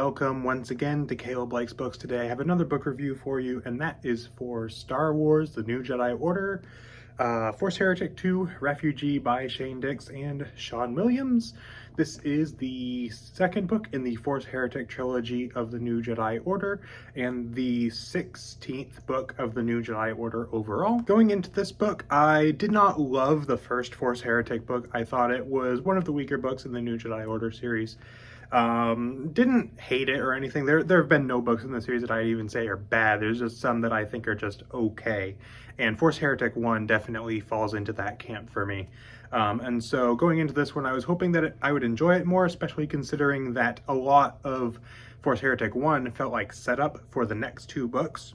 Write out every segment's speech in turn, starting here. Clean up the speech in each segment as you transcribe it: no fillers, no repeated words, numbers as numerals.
welcome once again to Caleb Likes Books. Today I have another book review for you, and that is for Star Wars: The New Jedi Order, Force Heretic 2, Refugee by Shane Dix and Sean Williams. This is the second book in the Force Heretic trilogy of the New Jedi Order, and the 16th book of the New Jedi Order overall. Going into this book, I did not love the first Force Heretic book. I thought it was one of the weaker books in the New Jedi Order series. Didn't hate it or anything. There have been no books in the series that I'd even say are bad. There's just some that I think are just okay. And Force Heretic 1 definitely falls into that camp for me. And so going into this one, I was hoping that I would enjoy it more, especially considering that a lot of Force Heretic 1 felt like setup for the next two books.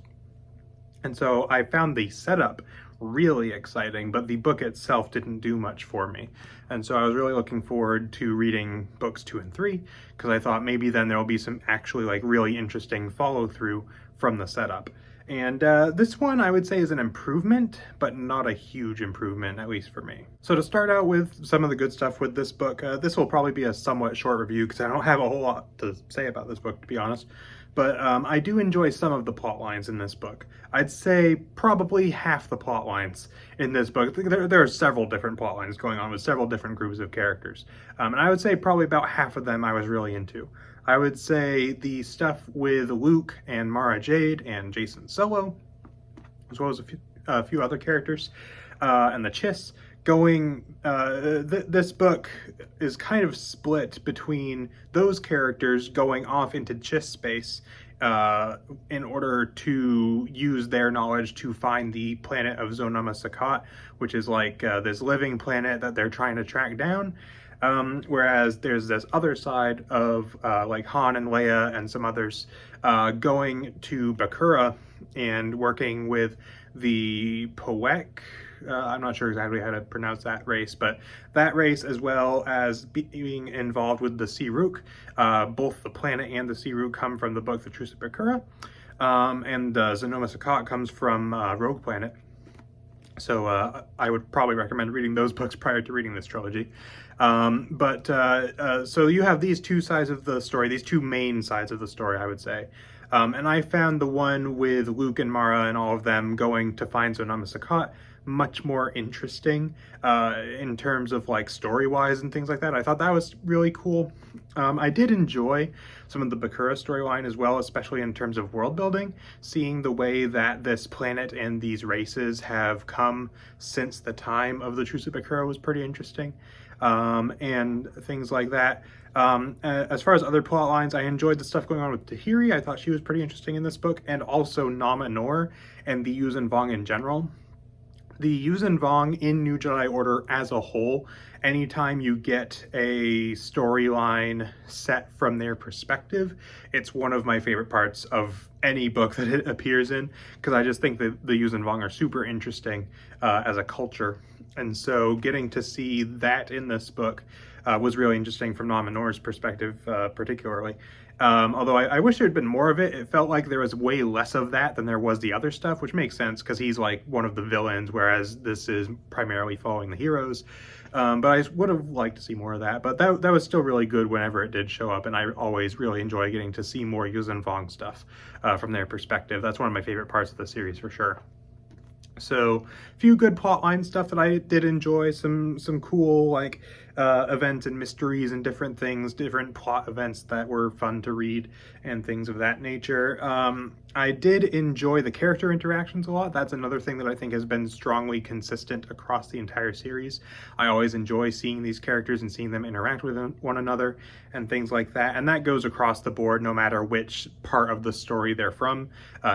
And so I found the setup really exciting, but the book itself didn't do much for me. And so I was really looking forward to reading books 2 and 3, because I thought maybe then there will be some actually like really interesting follow through from the setup. And this one I would say is an improvement, but not a huge improvement, at least for me. So to start out with some of the good stuff with this book, this will probably be a somewhat short review because I don't have a whole lot to say about this book, to be honest. But I do enjoy some of the plot lines in this book. I'd say probably half the plot lines in this book. There are several different plot lines going on with several different groups of characters. And I would say probably about half of them I was really into. I would say the stuff with Luke and Mara Jade and Jacen Solo, as well as a few other characters, and the Chiss. This book is kind of split between those characters going off into Chiss space in order to use their knowledge to find the planet of Zonama Sakat, which is like this living planet that they're trying to track down. Whereas there's this other side of like Han and Leia and some others going to Bakura and working with the Poek. I'm not sure exactly how to pronounce that race, but that race, as well as being involved with the Siruk. Both the planet and the Siruk come from the book The Truce of Bakura, and Zonoma Sakat comes from Rogue Planet. So I would probably recommend reading those books prior to reading this trilogy. So you have these two sides of the story, these two main sides of the story, I would say. And I found the one with Luke and Mara and all of them going to find Zonama Sakat much more interesting in terms of like story-wise and things like that. I thought that was really cool. I did enjoy some of the Bakura storyline as well, especially in terms of world building. Seeing the way that this planet and these races have come since the time of the Truce of Bakura was pretty interesting, and things like that. As far as other plot lines, I enjoyed the stuff going on with Tahiri. I thought she was pretty interesting in this book, and also Nama Nor and the Yuuzhan Vong in general. The Yuuzhan Vong in New Jedi Order as a whole, anytime you get a storyline set from their perspective, it's one of my favorite parts of any book that it appears in, because I just think that the Yuuzhan Vong are super interesting as a culture. And so getting to see that in this book was really interesting from Nama Nor's perspective, particularly. Although I wish there had been more of it. It felt like there was way less of that than there was the other stuff, which makes sense because he's like one of the villains, whereas this is primarily following the heroes. But I would have liked to see more of that. But that was still really good whenever it did show up, and I always really enjoy getting to see more Yuuzhan Vong stuff from their perspective. That's one of my favorite parts of the series for sure. So a few good plotline stuff that I did enjoy, some cool like events and mysteries and different things, different plot events that were fun to read and things of that nature. I did enjoy the character interactions a lot. That's another thing that I think has been strongly consistent across the entire series. I always enjoy seeing these characters and seeing them interact with one another and things like that. And that goes across the board no matter which part of the story they're from.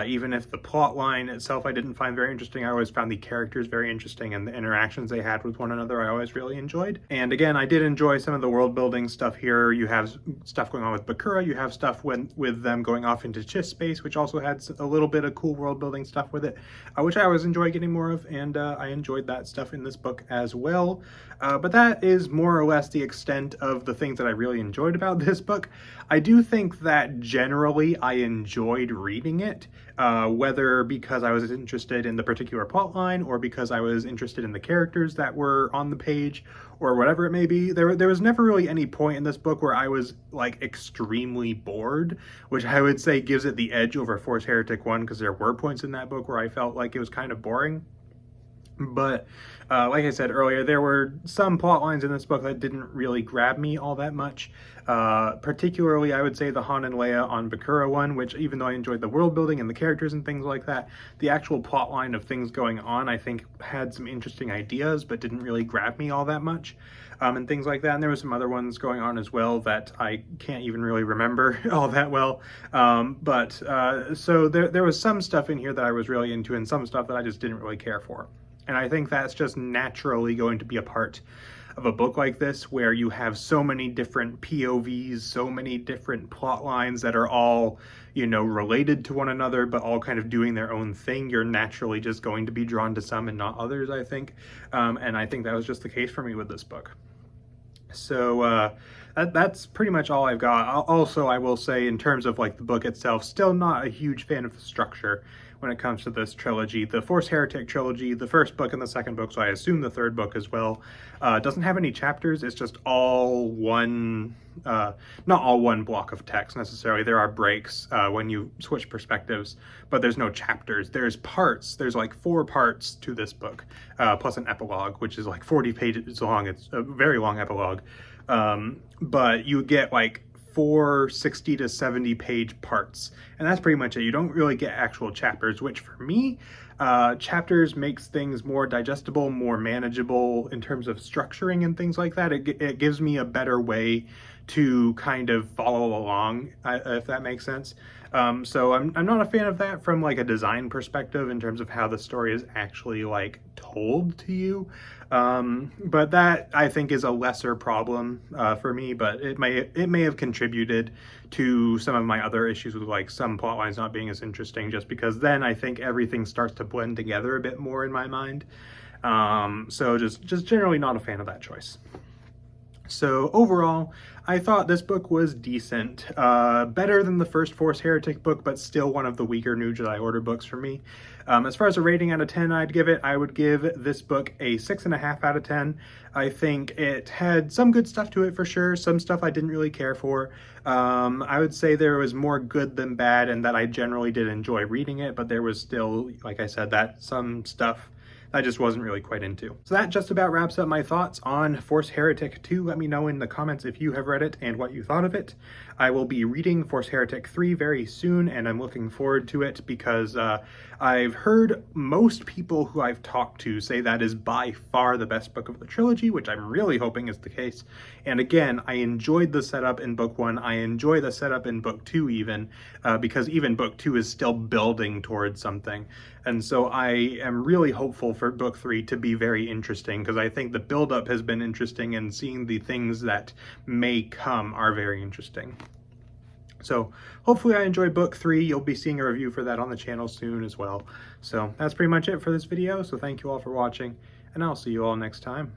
Even if the plot line itself I didn't find very interesting, I always found the characters very interesting, and the interactions they had with one another I always really enjoyed. And again, I did enjoy some of the world building stuff here. You have stuff going on with Bakura, you have stuff with them going off into Chiss space, which also had a little bit of cool world building stuff with it, which I always enjoy getting more of, and I enjoyed that stuff in this book as well. But that is more or less the extent of the things that I really enjoyed about this book. I do think that generally I enjoyed reading it, whether because I was interested in the particular plot line or because I was interested in the characters that were on the page or whatever it may maybe. There was never really any point in this book where I was like extremely bored, which I would say gives it the edge over Force Heretic 1, because there were points in that book where I felt like it was kind of boring. But like I said earlier, there were some plot lines in this book that didn't really grab me all that much. Particularly, I would say the Han and Leia on Bakura one, which even though I enjoyed the world building and the characters and things like that, the actual plot line of things going on, I think, had some interesting ideas, but didn't really grab me all that much. And things like that. And there were some other ones going on as well that I can't even really remember all that well. So there was some stuff in here that I was really into and some stuff that I just didn't really care for. And I think that's just naturally going to be a part of a book like this, where you have so many different POVs, so many different plot lines that are all, you know, related to one another, but all kind of doing their own thing. You're naturally just going to be drawn to some and not others, I think. And I think that was just the case for me with this book. So that's pretty much all I've got. Also, I will say, in terms of like the book itself, still not a huge fan of the structure when it comes to this trilogy. The Force Heretic trilogy, the first book and the second book, so I assume the third book as well, doesn't have any chapters. It's just all one, not all one block of text necessarily. There are breaks when you switch perspectives, but there's no chapters. There's parts. There's like 4 parts to this book, plus an epilogue, which is like 40 pages long. It's a very long epilogue. But you get like 4 60 to 70 page parts, and that's pretty much it. You don't really get actual chapters, which for me, chapters makes things more digestible, more manageable in terms of structuring and things like that. It gives me a better way to kind of follow along, if that makes sense. So I'm not a fan of that from like a design perspective in terms of how the story is actually like told to you. But that I think is a lesser problem for me, but it may have contributed to some of my other issues with like some plot lines not being as interesting, just because then I think everything starts to blend together a bit more in my mind. So just generally not a fan of that choice. So overall, I thought this book was decent, better than the first Force Heretic book, but still one of the weaker New Jedi Order books for me. As far as a rating out of 10 I would give this book a 6.5 out of 10. I think it had some good stuff to it for sure, some stuff I didn't really care for. I would say there was more good than bad, and that I generally did enjoy reading it, but there was still, like I said, that some stuff I just wasn't really quite into. So that just about wraps up my thoughts on Force Heretic 2. Let me know in the comments if you have read it and what you thought of it. I will be reading Force Heretic 3 very soon, and I'm looking forward to it because I've heard most people who I've talked to say that is by far the best book of the trilogy, which I'm really hoping is the case. And again, I enjoyed the setup in book 1. I enjoy the setup in book 2 even, because even book 2 is still building towards something. And so I am really hopeful for book 3 to be very interesting, because I think the buildup has been interesting, and seeing the things that may come are very interesting. So hopefully I enjoyed book 3. You'll be seeing a review for that on the channel soon as well. So that's pretty much it for this video. So thank you all for watching, and I'll see you all next time.